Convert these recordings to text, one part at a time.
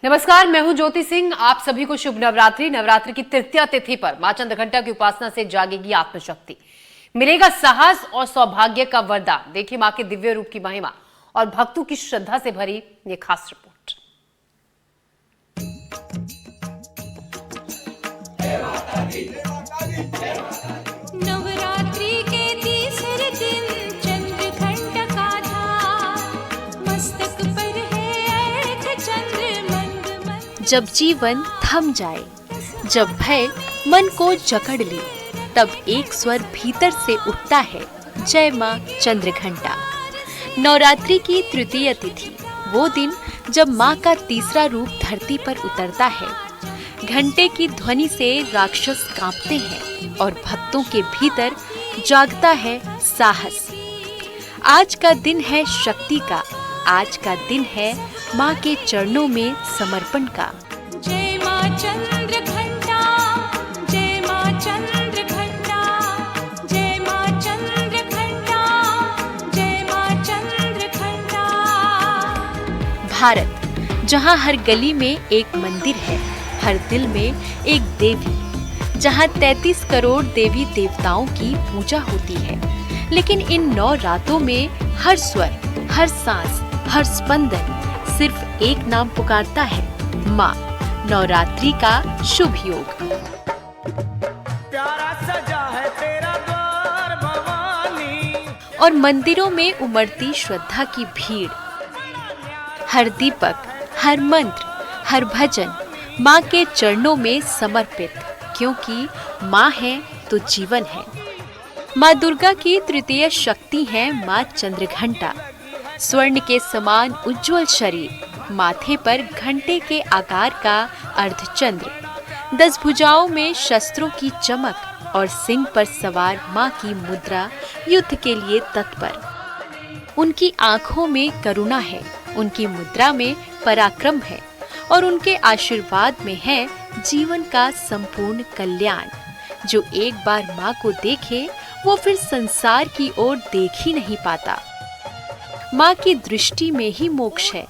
नमस्कार, मैं हूं ज्योति सिंह। आप सभी को शुभ नवरात्रि। नवरात्रि की तृतीया तिथि पर मां चंद्रघंटा की उपासना से जागेगी आत्मशक्ति, मिलेगा साहस और सौभाग्य का वरदान। देखिए मां के दिव्य रूप की महिमा और भक्तों की श्रद्धा से भरी ये खास रिपोर्ट। नवरात्रि के तीसरे दिन चंद्रघंटा का था, मस्तक पर है अर्घ चंद्र मंद मंद। जब जीवन थम जाए, जब भय मन को जकड़ ले, तब एक स्वर भीतर से उठता है, जय मां चंद्रघंटा। नवरात्रि की तृतीय तिथि, वो दिन जब मां का तीसरा रूप धरती पर उतरता है। घंटे की ध्वनि से राक्षस कांपते हैं और भक्तों के भीतर जागता है साहस। आज का दिन है शक्ति का, आज का दिन है मां के चरणों में समर्पण का। जय मां चंद्रघंटा, जय मां चंद्रघंटा, जय मां चंद्रघंटा, जय मां चंद्रघंटा। भारत, जहां हर गली में एक मंदिर है, हर दिल में एक देवी, जहां 33 करोड़ देवी देवताओं की पूजा होती है। लेकिन इन 9 रातों में हर स्वर, हर सांस, हर स्पंदन सिर्फ एक नाम पुकारता है, माँ। नवरात्रि का शुभ योग। प्यारा सजा है तेरा द्वार भवानी। और मंदिरों में उमड़ती श्रद्धा की भीड़। हर दीपक, हर मंत्र, हर भजन माँ के चरणों में समर्पित, क्योंकि माँ है तो जीवन है। माँ दुर्गा की तृतीय शक्ति है माँ चंद्रघंटा। स्वर्ण के समान उज्जवल शरीर, माथे पर घंटे के आकार का अर्धचंद्र, 10 भुजाओं में शस्त्रों की चमक और सिंह पर सवार माँ की मुद्रा युद्ध के लिए तत्पर। उनकी आंखों में करुणा है, उनकी मुद्रा में पराक्रम है और उनके आशीर्वाद में है जीवन का संपूर्ण कल्याण। जो एक बार माँ को देखे, वो फिर संसार की ओर देख ही नहीं पाता। माँ की दृष्टि में ही मोक्ष है।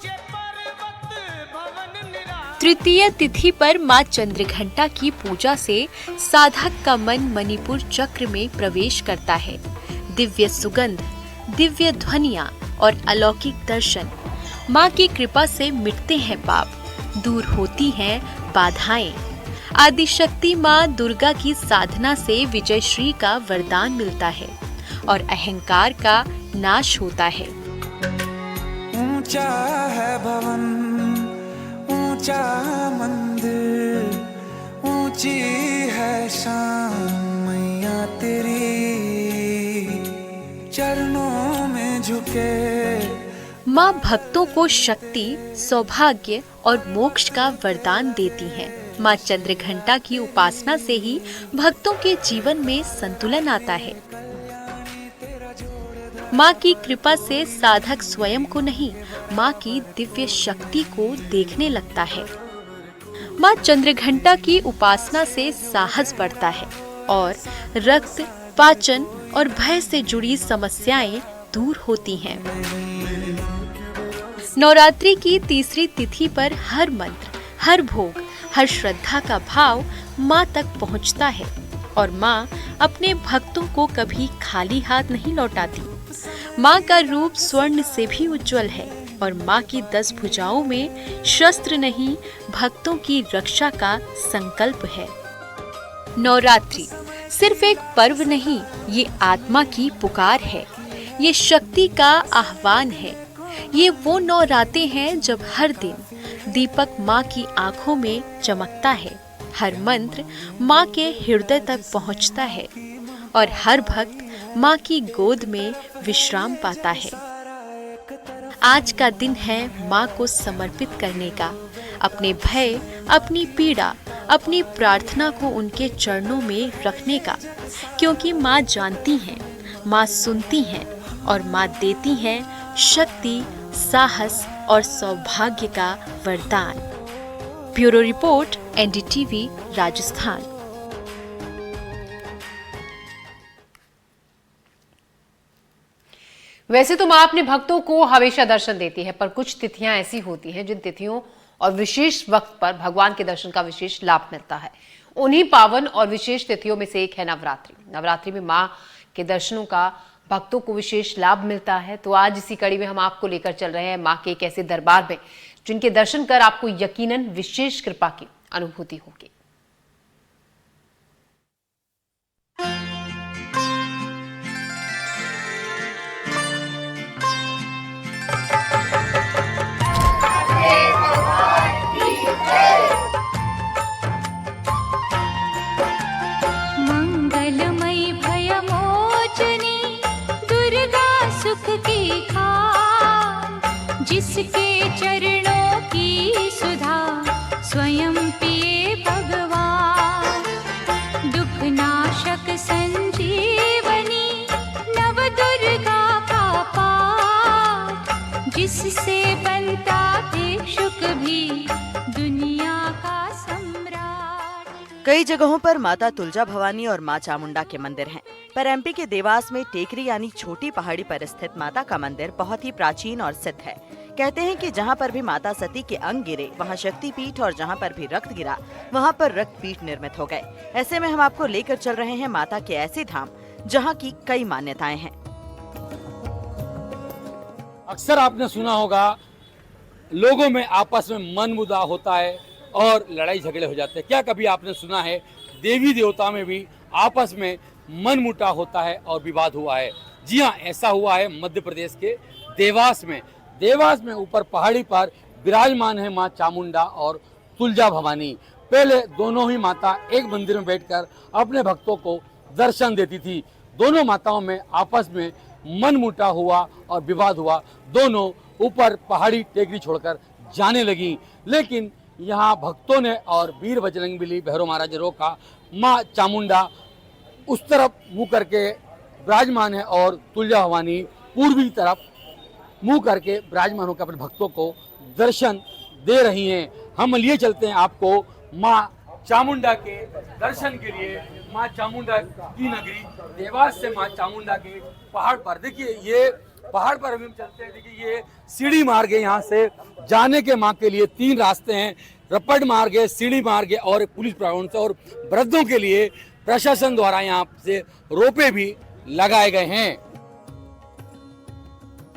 तृतीय तिथि पर माँ चंद्रघंटा की पूजा से साधक का मन मणिपुर चक्र में प्रवेश करता है। दिव्य सुगंध, दिव्य ध्वनियाँ और अलौकिक दर्शन। माँ की कृपा से मिटते हैं पाप, दूर होती हैं बाधाएं। आदिशक्ति माँ दुर्गा की साधना से विजयश्री का वरदान मिलता है और अहंकार का नाश होता है। ऊंचा है भवन, ऊंचा मंदिर, ऊंची है शान मैया तेरी, चरणों में झुके। माँ भक्तों को शक्ति, सौभाग्य और मोक्ष का वरदान देती हैं। माँ चंद्रघंटा की उपासना से ही भक्तों के जीवन में संतुलन आता है। माँ की कृपा से साधक स्वयं को नहीं, माँ की दिव्य शक्ति को देखने लगता है। माँ चंद्रघंटा की उपासना से साहस बढ़ता है और रक्त, पाचन और भय से जुड़ी समस्याएं दूर होती हैं। नवरात्रि की तीसरी तिथि पर हर मंत्र, हर भोग, हर श्रद्धा का भाव माँ तक पहुँचता है और माँ अपने भक्तों को कभी खाली हाथ नहीं लौटाती। माँ का रूप स्वर्ण से भी उज्जवल है और माँ की 10 भुजाओं में शस्त्र नहीं, भक्तों की रक्षा का संकल्प है। नवरात्रि सिर्फ एक पर्व नहीं, ये आत्मा की पुकार है, ये शक्ति का आह्वान है। ये वो 9 रातें हैं जब हर दिन दीपक माँ की आंखों में चमकता है, हर मंत्र माँ के हृदय तक पहुँचता है और हर भक्त माँ की गोद में विश्राम पाता है। आज का दिन है माँ को समर्पित करने का, अपने भय, अपनी पीड़ा, अपनी प्रार्थना को उनके चरणों में रखने का, क्योंकि माँ जानती हैं, माँ सुनती हैं और माँ देती हैं शक्ति, साहस और सौभाग्य का वरदान। Bureau report, NDTV, Rajasthan. वैसे तो मां अपने भक्तों को हमेशा दर्शन देती है, पर कुछ तिथियां ऐसी होती हैं जिन तिथियों और विशेष वक्त पर भगवान के दर्शन का विशेष लाभ मिलता है। उन्हीं पावन और विशेष तिथियों में से एक है नवरात्रि। नवरात्रि में मां के दर्शनों का भक्तों को विशेष लाभ मिलता है। तो आज इसी कड़ी में हम आपको लेकर चल रहे हैं मां के एक ऐसे दरबार में जिनके दर्शन कर आपको यकीनन विशेष कृपा की अनुभूति होगी। मंगलमयी भयमोचनी दुर्गा सुख की खान, जिसके चरणों की सुधा स्वयं पिए भगवान। दुख नाशक संजीवनी नव दुर्गा का पाठ, जिससे बनता भिक्षुक भी दुनिया का सम्राट। कई जगहों पर माता तुलजा भवानी और मां चामुंडा के मंदिर हैं, पर एमपी के देवास में टेकरी यानी छोटी पहाड़ी पर स्थित माता का मंदिर बहुत ही प्राचीन और सिद्ध है। कहते हैं कि जहां पर भी माता सती के अंग गिरे वहां शक्तिपीठ, और जहां पर भी रक्त गिरा वहां पर रक्तपीठ निर्मित हो गए। ऐसे में हम आपको लेकर चल रहे हैं माता के ऐसे धाम जहां की कई मान्यताएं हैं। अक्सर आपने सुना होगा लोगों में आपस में मनमुदा होता है और लड़ाई झगड़े हो जाते हैं। क्या कभी आपने सुना है देवी देवता में भी आपस में मनमुटा होता है और विवाद हुआ है? जी हाँ, ऐसा हुआ है मध्य प्रदेश के देवास में। देवास में ऊपर पहाड़ी पर विराजमान है मां चामुंडा और तुलजा भवानी। पहले दोनों ही माता एक मंदिर में बैठकर अपने भक्तों को दर्शन देती थी। दोनों माताओं में आपस में मनमुटा हुआ और विवाद हुआ। दोनों ऊपर पहाड़ी टेकरी छोड़कर जाने लगी, लेकिन यहाँ भक्तों ने और वीर बजरंगबली भैरव महाराज ने रोका। माँ चामुंडा उस तरफ मुंह करके विराजमान है और तुलजा भवानी पूर्वी तरफ मुंह करके विराजमान होकर अपने भक्तों को दर्शन दे रही हैं। हम लिए चलते हैं आपको माँ चामुंडा के दर्शन के लिए। माँ चामुंडा की नगरी देवास से माँ चामुंडा के पहाड़ पर, देखिए ये पहाड़ पर हम चलते हैं। देखिए ये सीढ़ी मार्ग है, यहाँ से जाने के माँ के लिए 3 रास्ते हैं, रपट मार्ग है, सीढ़ी मार्ग है और पुलिस प्रांगण से। और वृद्धों के लिए प्रशासन द्वारा यहाँ से रोपे भी लगाए गए हैं।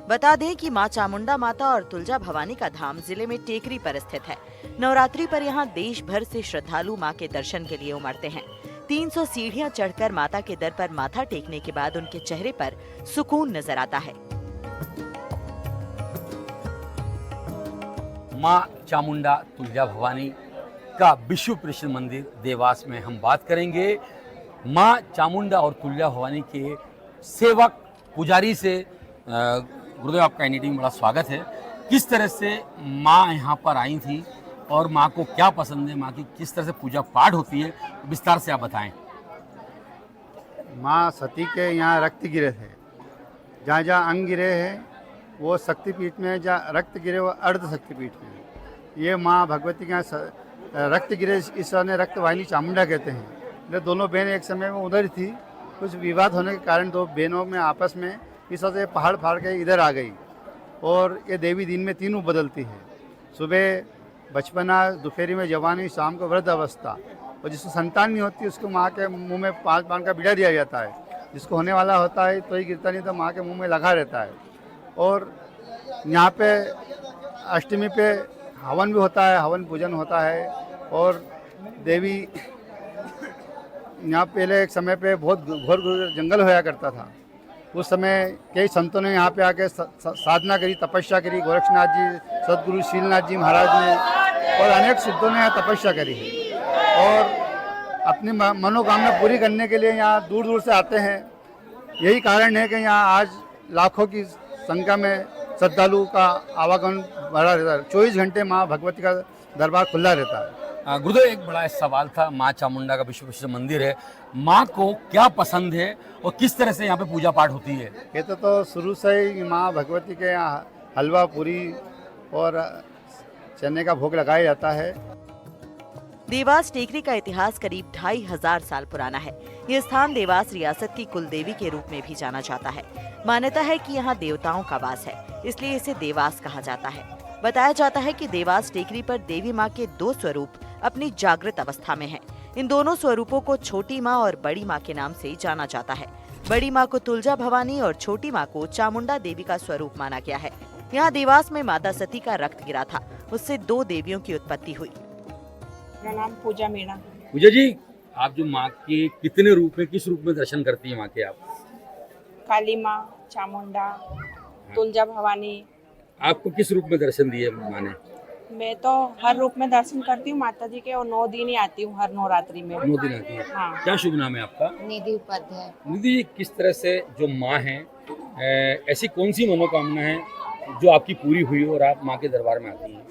बता दें कि मां चामुंडा माता और तुलजा भवानी का धाम जिले में टेकरी पर स्थित है। नवरात्रि पर यहाँ देश भर से श्रद्धालु मां के दर्शन के लिए उमड़ते हैं। 300 सीढ़ियां चढ़कर माता के दर पर माथा टेकने के बाद उनके चेहरे पर सुकून नजर आता है। माँ चामुंडा तुलजा भवानी का विश्व प्रसिद्ध मंदिर देवास में हम बात करेंगे। माँ चामुंडा और तुलजा भवानी के सेवक पुजारी से गुरुदेव, आपका एनडीटी में बड़ा स्वागत है। किस तरह से माँ यहाँ पर आई थी और माँ को क्या पसंद है, माँ की किस तरह से पूजा पाठ होती है, विस्तार से आप बताएं। माँ सती के यहाँ रक्त गिरे थे, जहाँ जहाँ अंग गिरे हैं वो शक्तिपीठ में, जहाँ रक्त गिरे वो अर्ध शक्तिपीठ में। ये माँ भगवती के यहाँ रक्त गिरे, इस ने रक्त वाहिनी चामुंडा कहते हैं। ये दोनों बहनें एक समय में उधर थी, कुछ विवाद होने के कारण 2 बहनों में आपस में इस वजह से पहाड़ फाड़ के इधर आ गई। और ये देवी दिन में 3 रूप बदलती है, सुबह बचपना, दोपहरी में जवानी, शाम को वृद्ध अवस्था। और जिसको संतान नहीं होती उसको माँ के मुंह में 5 पान का बीड़ा दिया जाता है। जिसको होने वाला होता है तो ही गिरता, नहीं तो माँ के मुंह में लगा रहता है। और यहाँ पे अष्टमी पे हवन भी होता है, हवन पूजन होता है। और देवी यहाँ पहले एक समय पे बहुत घोर जंगल होया करता था। उस समय कई संतों ने यहाँ पे आके साधना करी, तपस्या करी। गोरक्षनाथ जी, सदगुरु शीलनाथ जी महाराज ने और अनेक सिद्धों ने यहाँ तपस्या करी है। और अपनी मनोकामना पूरी करने के लिए यहाँ दूर दूर से आते हैं। यही कारण है कि यहाँ आज लाखों की संख्या में श्रद्धालु का आवागमन बढ़ा रहता है। 24 घंटे माँ भगवती का दरबार खुला रहता है। गुरुदेव, एक बड़ा सवाल था, माँ चामुंडा का विश्व प्रसिद्ध मंदिर है, माँ को क्या पसंद है और किस तरह से यहाँ पे पूजा पाठ होती है? ये तो शुरू से ही माँ भगवती के यहाँ हलवा पूरी और चने का भोग लगाया जाता है। देवास टेकरी का इतिहास करीब 2500 साल पुराना है। ये स्थान देवास रियासत की कुलदेवी के रूप में भी जाना जाता है। मान्यता है कि यहाँ देवताओं का वास है, इसलिए इसे देवास कहा जाता है। बताया जाता है कि देवास टेकरी पर देवी माँ के 2 स्वरूप अपनी जागृत अवस्था में हैं। इन दोनों स्वरूपों को छोटी माँ और बड़ी माँ के नाम से जाना जाता है। बड़ी माँ को तुलजा भवानी और छोटी माँ को चामुंडा देवी का स्वरूप माना गया है। यहाँ देवास में माता सती का रक्त गिरा था, उससे 2 देवियों की उत्पत्ति हुई। मेरा नाम पूजा मीणा। पूजा जी, आप जो माँ के कितने रूप में, किस रूप में दर्शन करती हैं माँ के आप? काली माँ, चामुंडा, तुलजा भवानी। आपको किस रूप में दर्शन दिए माँ ने? मैं तो हर रूप में दर्शन करती हूँ माता जी के, और 9 दिन ही आती हूँ हर नवरात्रि में। 9 दिन आती है। हाँ। क्या शुभ नाम है आपका? निधि उपाध्याय। निधि जी, किस तरह से जो माँ है, ऐसी कौन सी मनोकामना है जो आपकी पूरी हुई और आप माँ के दरबार में आती हैं?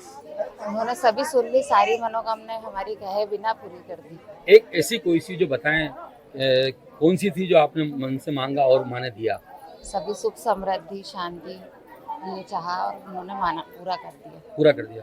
उन्होंने सभी सुन ली, सारी मनोकामनाएं हमारी कहे बिना पूरी कर दी। एक ऐसी कोई सी जो बताएं, कौन सी थी जो आपने मन से मांगा और माँ ने दिया? सभी सुख समृद्धि शांति ये चाहा और उन्होंने माना पूरा कर दिया। पूरा कर दिया।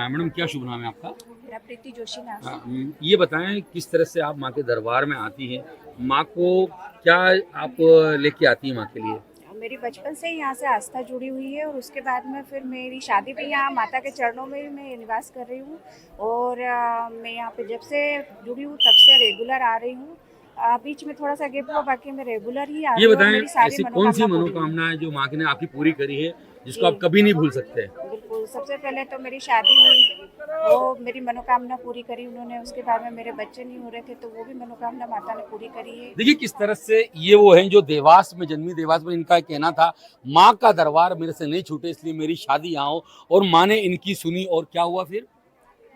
मैडम, क्या शुभ नाम है आपका? मेरा प्रीति जोशी नाम। ये बताएं किस तरह से आप माँ के दरबार में आती हैं, माँ को क्या आप लेके आती हैं माँ के लिए? मेरी बचपन से ही यहाँ से आस्था जुड़ी हुई है, और उसके बाद में फिर मेरी शादी भी यहाँ माता के चरणों में ही मैं निवास कर रही हूँ, और मैं यहाँ पे जब से जुड़ी हूँ तब से रेगुलर आ रही हूँ। बीच में थोड़ा सा गैप हुआ, बाकी मैं रेगुलर ही आ रही ये हूँ। बताएं मेरी सारी ऐसी कौन सी मनोकामना है जो माँ ने आपकी पूरी करी है, जिसको आप कभी नहीं भूल सकते? बिल्कुल, सबसे पहले तो मेरी शादी हुई, वो मेरी मनोकामना पूरी करी उन्होंने। उसके बाद में मेरे बच्चे नहीं हो रहे थे, तो वो भी मनोकामना माता ने पूरी करी है। देखिए किस तरह से ये वो हैं जो देवास में जन्मी, देवास में इनका कहना था माँ का दरबार मेरे से नहीं छूटे, इसलिए मेरी शादी यहाँ हो, और माँ ने इनकी सुनी। और क्या हुआ फिर?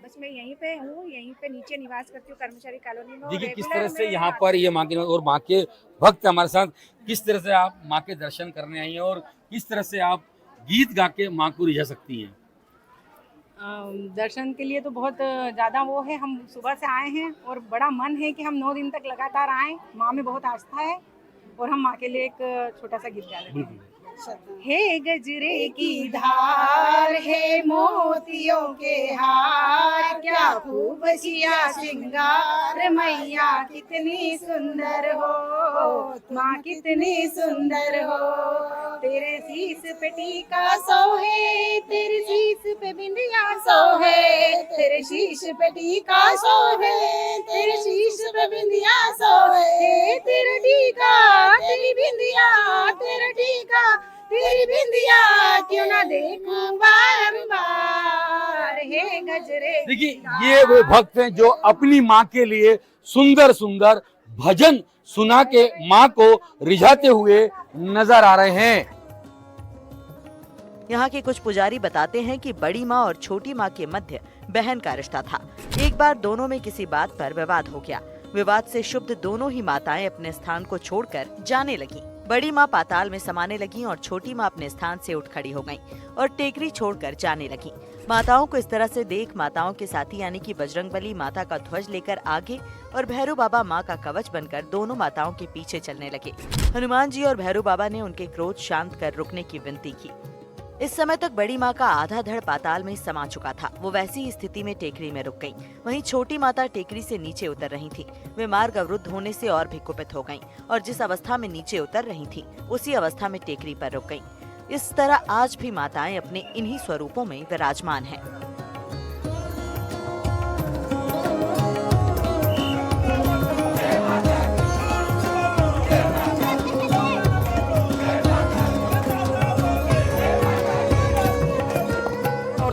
बस मैं यहीं पे हूँ, यहीं पे नीचे निवास करती हूँ कर्मचारी कॉलोनी में। देखिए किस तरह से यहाँ पर ये माँ के और माँ के भक्त हमारे साथ, किस तरह से आप माँ के दर्शन करने आई हैं और किस तरह से आप गीत गा के माँ को रिझा सकती हैं। दर्शन के लिए तो बहुत ज़्यादा वो है, हम सुबह से आए हैं और बड़ा मन है कि हम 9 दिन तक लगातार आएँ। माँ में बहुत आस्था है और हम माँ के लिए एक छोटा सा गीत गा लेते हैं। हे गजरे की धार, हे मोतियों के हार, क्या खूब किया श्रृंगार, मैया कितनी सुंदर हो, माँ कितनी सुंदर हो। तेरे शीश पे टीका सोहे, तेरे शीश पे बिंदिया सोहे, तेरे शीश पे टीका सोहे, तेरे शीश पे बिंदिया सोहे। तेरा टीका तेरी बिंदिया, तेरा टीका तेरी बिंदिया, क्यों ना देखूं बार बार, हे गजरे। देखिए ये वो भक्त हैं जो अपनी माँ के लिए सुंदर सुंदर भजन सुना के माँ को रिझाते हुए नजर आ रहे हैं। यहाँ के कुछ पुजारी बताते हैं कि बड़ी माँ और छोटी माँ के मध्य बहन का रिश्ता था। एक बार दोनों में किसी बात पर विवाद हो गया। विवाद से क्षुब्ध दोनों ही माताएं अपने स्थान को छोड़कर जाने लगीं। बड़ी माँ पाताल में समाने लगी और छोटी माँ अपने स्थान से उठ खड़ी हो गईं और टेकरी छोड़कर जाने लगी। माताओं को इस तरह से देख माताओं के साथी यानी कि बजरंगबली माता का ध्वज लेकर आगे और भैरव बाबा माँ का कवच बनकर दोनों माताओं के पीछे चलने लगे। हनुमान जी और भैरव बाबा ने उनके क्रोध शांत कर रुकने की विनती की। इस समय तक बड़ी माँ का आधा धड़ पाताल में समा चुका था। वो वैसी ही स्थिति में टेकरी में रुक गईं। वहीं छोटी माता टेकरी से नीचे उतर रही थी। वे मार्ग अवरुद्ध होने से और भी कुपित हो गईं और जिस अवस्था में नीचे उतर रही थी उसी अवस्था में टेकरी पर रुक गईं। इस तरह आज भी माताएं अपने इन्हीं स्वरूपों में विराजमान हैं।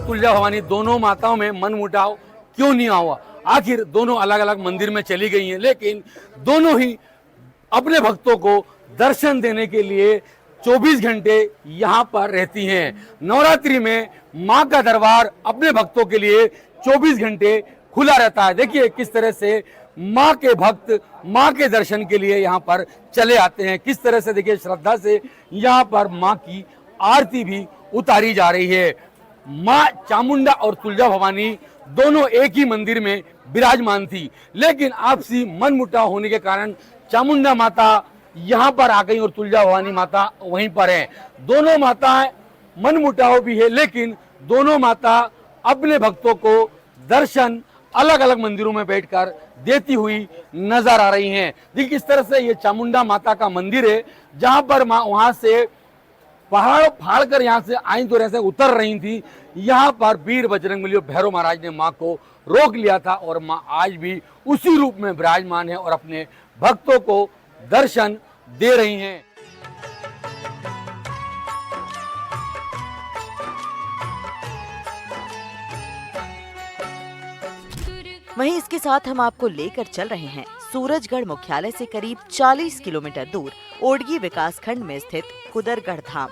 तुलजा भवानी दोनों माताओं में मन मुटाव क्यों नहीं हुआ? आखिर दोनों अलग अलग मंदिर में चली गई हैं, लेकिन दोनों ही अपने भक्तों को दर्शन देने के लिए 24 घंटे यहाँ पर रहती हैं। नवरात्रि में माँ का दरबार अपने भक्तों के लिए 24 घंटे खुला रहता है। देखिए किस तरह से माँ के भक्त माँ के दर्शन के लिए यहाँ पर चले आते हैं। किस तरह से देखिए श्रद्धा से यहाँ पर माँ की आरती भी उतारी जा रही है। माँ चामुंडा और तुलजा भवानी दोनों एक ही मंदिर में विराजमान थी, लेकिन आपसी मनमुटाव होने के कारण चामुंडा माता यहाँ पर आ गई और तुलजा भवानी माता वहीं पर है। दोनों माताएं मनमुटाव भी है, लेकिन दोनों माता अपने भक्तों को दर्शन अलग अलग मंदिरों में बैठकर देती हुई नजर आ रही हैं। देखिए किस तरह से ये चामुंडा माता का मंदिर है, जहाँ पर माँ वहाँ से पहाड़ फाड़ कर यहाँ से आई तो ऐसे उतर रही थी। यहाँ पर वीर बजरंगबली भैरव महाराज ने माँ को रोक लिया था और माँ आज भी उसी रूप में विराजमान है और अपने भक्तों को दर्शन दे रही हैं। वहीं इसके साथ हम आपको लेकर चल रहे हैं सूरजगढ़ मुख्यालय से करीब 40 किलोमीटर दूर ओडगी विकासखंड में स्थित कुदरगढ़ धाम।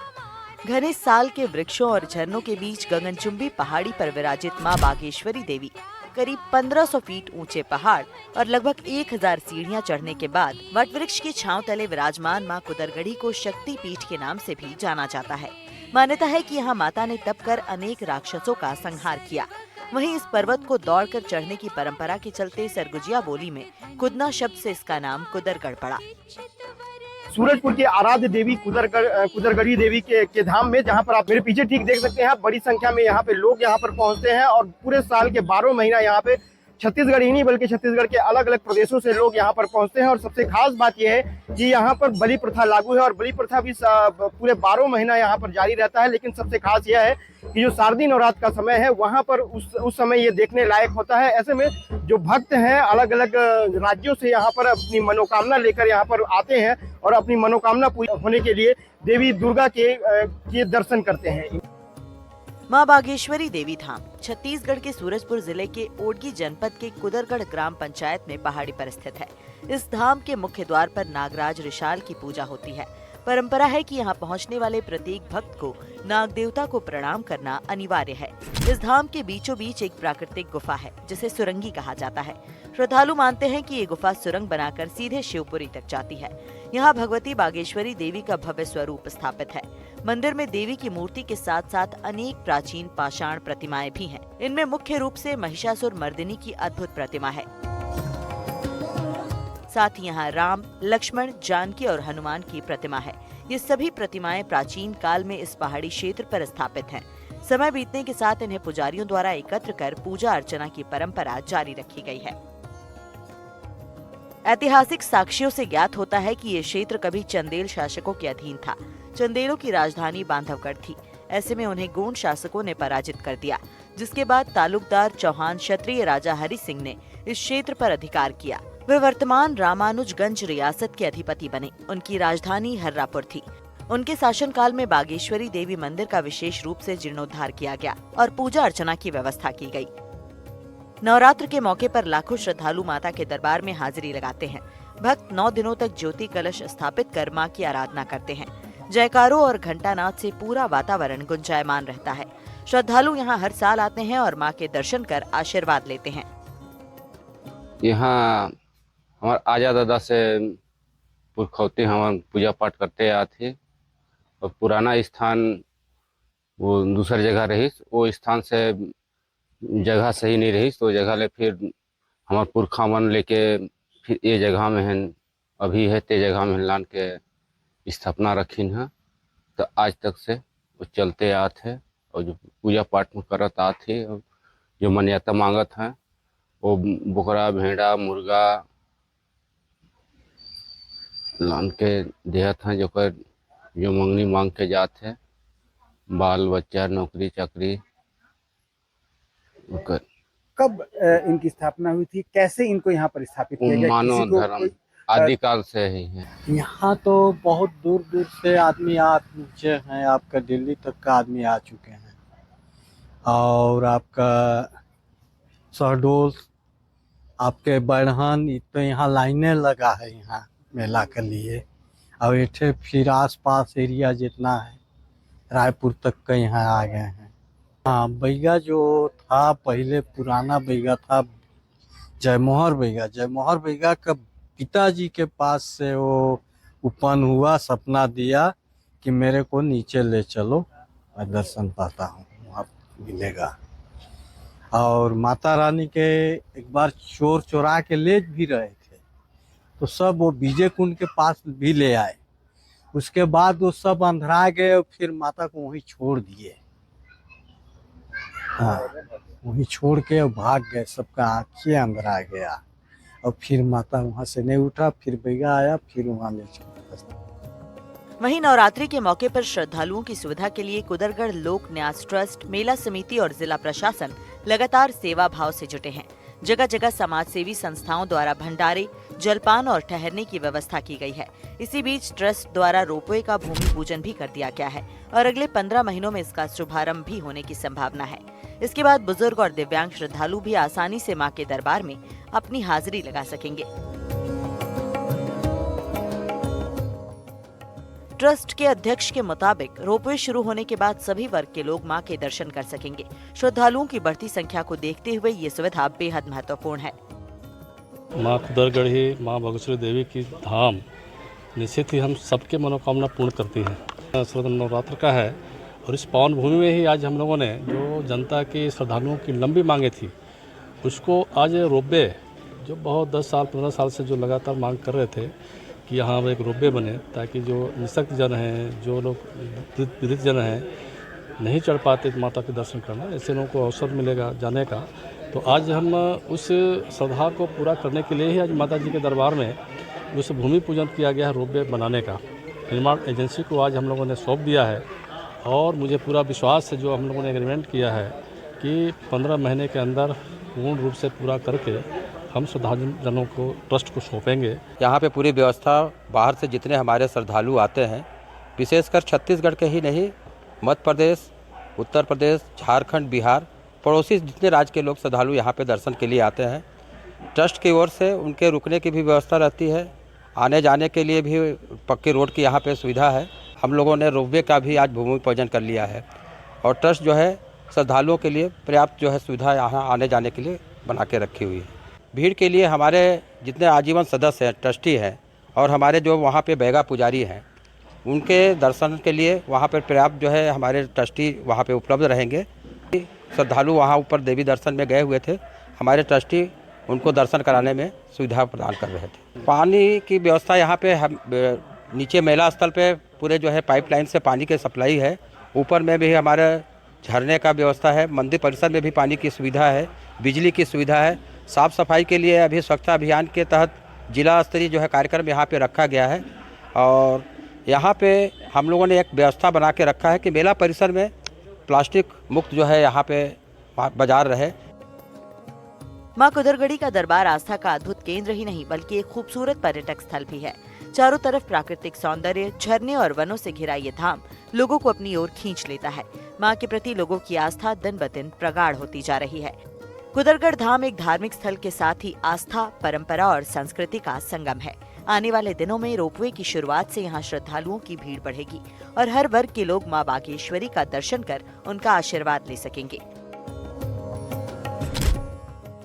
घने साल के वृक्षों और झरनों के बीच गगनचुंबी पहाड़ी पर विराजित मां बागेश्वरी देवी करीब 1500 फीट ऊंचे पहाड़ और लगभग 1000 सीढ़ियां चढ़ने के बाद वटवृक्ष की छांव तले विराजमान मां कुदरगढ़ी को शक्ति पीठ के नाम से भी जाना जाता है। मान्यता है कि यहाँ माता ने तप कर अनेक राक्षसों का संहार किया। वहीं इस पर्वत को दौड़कर चढ़ने की परंपरा के चलते सरगुजिया बोली में कुदना शब्द से इसका नाम कुदरगढ़ पड़ा। सूरजपुर की आराध्य देवी कुदरगढ़ी देवी के धाम में, जहां पर आप मेरे पीछे ठीक देख सकते हैं, बड़ी संख्या में यहाँ पे लोग यहाँ पर पहुंचते हैं और पूरे साल के 12 महीना यहाँ पे छत्तीसगढ़ ही नहीं बल्कि छत्तीसगढ़ के अलग अलग प्रदेशों से लोग यहाँ पर पहुंचते हैं। और सबसे खास बात यह है कि यहाँ पर बलि प्रथा लागू है और बलि प्रथा भी पूरे 12 महीना यहाँ पर जारी रहता है। लेकिन सबसे खास यह है कि जो शारदीय नवरात्र का समय है वहाँ पर उस समय ये देखने लायक होता है। ऐसे में जो भक्त हैं अलग अलग राज्यों से यहाँ पर अपनी मनोकामना लेकर यहाँ पर आते हैं और अपनी मनोकामना पूरी होने के लिए देवी दुर्गा के दर्शन करते हैं। मां बागेश्वरी देवी धाम छत्तीसगढ़ के सूरजपुर जिले के ओडगी जनपद के कुदरगढ़ ग्राम पंचायत में पहाड़ी पर स्थित है। इस धाम के मुख्य द्वार पर नागराज रिशाल की पूजा होती है। परंपरा है कि यहाँ पहुँचने वाले प्रत्येक भक्त को नाग देवता को प्रणाम करना अनिवार्य है। इस धाम के बीचों बीच एक प्राकृतिक गुफा है जिसे सुरंगी कहा जाता है। श्रद्धालु मानते हैं कि ये गुफा सुरंग बनाकर सीधे शिवपुरी तक जाती है। यहाँ भगवती बागेश्वरी देवी का भव्य स्वरूप स्थापित है। मंदिर में देवी की मूर्ति के साथ साथ अनेक प्राचीन पाषाण प्रतिमाएं भी हैं। इनमें मुख्य रूप से महिषासुर मर्दिनी की अद्भुत प्रतिमा है। साथ ही यहाँ राम, लक्ष्मण, जानकी और हनुमान की प्रतिमा है। ये सभी प्रतिमाएं प्राचीन काल में इस पहाड़ी क्षेत्र पर स्थापित हैं। समय बीतने के साथ इन्हें पुजारियों द्वारा एकत्र कर पूजा अर्चना की परंपरा जारी रखी गई है। ऐतिहासिक साक्ष्यों से ज्ञात होता है कि ये क्षेत्र कभी चंदेल शासकों के अधीन था। चंदेलों की राजधानी बांधवगढ़ थी। ऐसे में उन्हें गोंड शासकों ने पराजित कर दिया, जिसके बाद तालुकदार चौहान क्षत्रिय राजा हरि सिंह ने इस क्षेत्र पर अधिकार किया। वे वर्तमान रामानुजगंज रियासत के अधिपति बने। उनकी राजधानी हर्रापुर थी। उनके शासनकाल में बागेश्वरी देवी मंदिर का विशेष रूप से जीर्णोद्धार किया गया और पूजा अर्चना की व्यवस्था की गई। नवरात्र के मौके पर लाखों श्रद्धालु माता के दरबार में हाजिरी लगाते हैं। भक्त 9 दिनों तक ज्योति कलश स्थापित कर मां की आराधना करते हैं। जयकारों और घंटानाद से पूरा वातावरण गुंजायमान रहता है। श्रद्धालु यहाँ हर साल आते हैं और मां के दर्शन कर आशीर्वाद लेते हैं। यहाँ हमारे आजा दादा से पुरखौती हम पूजा पाठ करते आते और पुराना स्थान वो दूसरी जगह रही, वो स्थान से जगह सही नहीं रही तो जगह ले फिर हमारे पुरखा मन लेके फिर ये जगह में हैं अभी है ते जगह में लान के स्थापना रखीन है। तो आज तक से वो चलते आते हैं और जो पूजा पाठ में करत आते हैं और जो मान्यता मांगत हैं वो बोकरा, भेड़ा, मुर्गा लान के देहत हैं जो मंगनी मांग के जाते हैं। बाल बच्चा, नौकरी चाकरी। कब इनकी स्थापना हुई थी, कैसे इनको यहाँ पर स्थापित किया गया? मानव धर्म आदिकाल से ही है। यहाँ तो बहुत दूर दूर से आदमी आ पहुँचे हैं। आपका दिल्ली तक का आदमी आ चुके हैं और आपका शहडोल, आपके बढ़हन, तो यहाँ लाइनें लगा है यहाँ मेला के लिए। और इठे फिर आसपास एरिया जितना है रायपुर तक का यहाँ आ गए हैं। हाँ, बैगा जो था पहले पुराना बैगा था जयमोहर बैगा। जयमोहर बैगा का पिताजी के पास से वो उत्पन्न हुआ, सपना दिया कि मेरे को नीचे ले चलो, मैं दर्शन पाता हूँ, वहाँ मिलेगा। और माता रानी के एक बार चोर चोरा के ले भी रहे थे तो सब वो बीजे कुंड के पास भी ले आए। उसके बाद वो सब अंधरा गए और फिर माता को वहीं छोड़ दिए। हाँ, वहीं छोड़ के भाग गए, सबका आँखें अंधरा गया और फिर माता वहाँ से नहीं उठा। फिर बैगा आया, फिर वहाँ ले चला। वहीं नवरात्रि के मौके पर श्रद्धालुओं की सुविधा के लिए कुदरगढ़ लोक न्यास ट्रस्ट, मेला समिति और जिला प्रशासन लगातार सेवा भाव से जुटे हैं। जगह जगह समाज सेवी संस्थाओं द्वारा भंडारे, जलपान और ठहरने की व्यवस्था की गई है। इसी बीच ट्रस्ट द्वारा रोपवे का भूमि पूजन भी कर दिया गया है और अगले 15 महीनों में इसका शुभारंभ भी होने की संभावना है। इसके बाद बुजुर्ग और दिव्यांग श्रद्धालु भी आसानी से मां के दरबार में अपनी हाजिरी लगा सकेंगे। ट्रस्ट के अध्यक्ष के मुताबिक रोपवे शुरू होने के बाद सभी वर्ग के लोग मां के दर्शन कर सकेंगे। श्रद्धालुओं की बढ़ती संख्या को देखते हुए ये सुविधा बेहद महत्वपूर्ण है। मां कुदरगढ़ी, मां बागेश्वरी देवी की धाम निश्चित ही हम सबके मनोकामना पूर्ण करती है। नवरात्र का है और इस पावन भूमि में ही आज हम लोगों ने जो जनता की श्रद्धालुओं की लंबी मांगे थी उसको आज रोपवे, जो बहुत 10 साल 15 साल से जो लगातार मांग कर रहे थे कि यहाँ एक रोपवे बने, ताकि जो निःशक्त जन हैं, जो लोग वृद्ध जन हैं, नहीं चढ़ पाते माता के दर्शन करना, ऐसे लोगों को अवसर मिलेगा जाने का। तो आज हम उस श्रद्धा को पूरा करने के लिए ही आज माता जी के दरबार में उस भूमि पूजन किया गया है। रोपवे बनाने का निर्माण एजेंसी को आज हम लोगों ने सौंप दिया है और मुझे पूरा विश्वास है, जो हम लोगों ने एग्रीमेंट किया है कि 15 महीने के अंदर पूर्ण रूप से पूरा करके हम श्रद्धालुओं को ट्रस्ट को सौंपेंगे। यहाँ पे पूरी व्यवस्था, बाहर से जितने हमारे श्रद्धालु आते हैं, विशेषकर छत्तीसगढ़ के ही नहीं, मध्य प्रदेश, उत्तर प्रदेश, झारखंड, बिहार, पड़ोसी जितने राज्य के लोग श्रद्धालु यहाँ पे दर्शन के लिए आते हैं। ट्रस्ट की ओर से उनके रुकने की भी व्यवस्था रहती है, आने जाने के लिए भी पक्की रोड की यहाँ पे सुविधा है। हम लोगों ने रोपवे का भी आज भूमि पूजन कर लिया है और ट्रस्ट जो है श्रद्धालुओं के लिए पर्याप्त जो है सुविधा यहाँ आने जाने के लिए बना के रखी हुई है। भीड़ के लिए हमारे जितने आजीवन सदस्य हैं, ट्रस्टी हैं और हमारे जो वहाँ पे बैगा पुजारी हैं, उनके दर्शन के लिए वहाँ पर पर्याप्त जो है हमारे ट्रस्टी वहाँ पे उपलब्ध रहेंगे। श्रद्धालु वहाँ ऊपर देवी दर्शन में गए हुए थे, हमारे ट्रस्टी उनको दर्शन कराने में सुविधा प्रदान कर रहे थे। पानी की व्यवस्था यहाँ पे नीचे मेला स्थल पे पूरे जो है पाइपलाइन से पानी की सप्लाई है। ऊपर में भी हमारे झरने का व्यवस्था है, मंदिर परिसर में भी पानी की सुविधा है, बिजली की सुविधा है। साफ़ सफाई के लिए अभी स्वच्छता अभियान के तहत जिला स्तरीय जो है कार्यक्रम यहाँ पे रखा गया है और यहाँ पे हम लोगों ने एक व्यवस्था बना के रखा है कि मेला परिसर में प्लास्टिक मुक्त जो है यहाँ पे बाजार रहे। मां कुदरगढ़ी का दरबार आस्था का अद्भुत केंद्र ही नहीं बल्कि एक खूबसूरत पर्यटक स्थल भी है। चारों तरफ प्राकृतिक सौंदर्य, झरने और वनों से घिरा ये धाम लोगों को अपनी ओर खींच लेता है। मां के प्रति लोगों की आस्था दिन ब दिन प्रगाढ़ होती जा रही है। कुदरगढ़ धाम एक धार्मिक स्थल के साथ ही आस्था, परंपरा और संस्कृति का संगम है। आने वाले दिनों में रोपवे की शुरुआत से यहाँ श्रद्धालुओं की भीड़ बढ़ेगी और हर वर्ग के लोग मां बागेश्वरी का दर्शन कर उनका आशीर्वाद ले सकेंगे।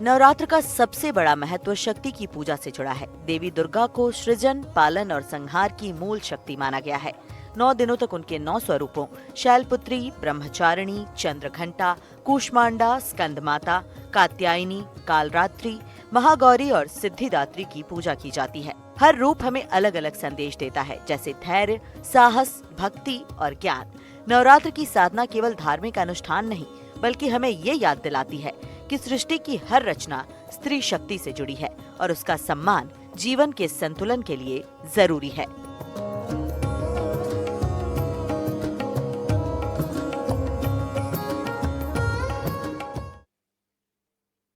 नवरात्र का सबसे बड़ा महत्व शक्ति की पूजा से जुड़ा है। देवी दुर्गा को सृजन, पालन और संहार की मूल शक्ति माना गया है। 9 दिनों तक उनके 9 स्वरूपों शैलपुत्री, ब्रह्मचारिणी, चंद्रघंटा, कूष्मांडा, स्कंदमाता, कात्यायनी, कालरात्रि, महागौरी और सिद्धिदात्री की पूजा की जाती है। हर रूप हमें अलग अलग संदेश देता है, जैसे धैर्य, साहस, भक्ति और ज्ञान। नवरात्र की साधना केवल धार्मिक अनुष्ठान नहीं बल्कि हमें ये याद दिलाती है कि सृष्टि की हर रचना स्त्री शक्ति से जुड़ी है और उसका सम्मान जीवन के संतुलन के लिए जरूरी है।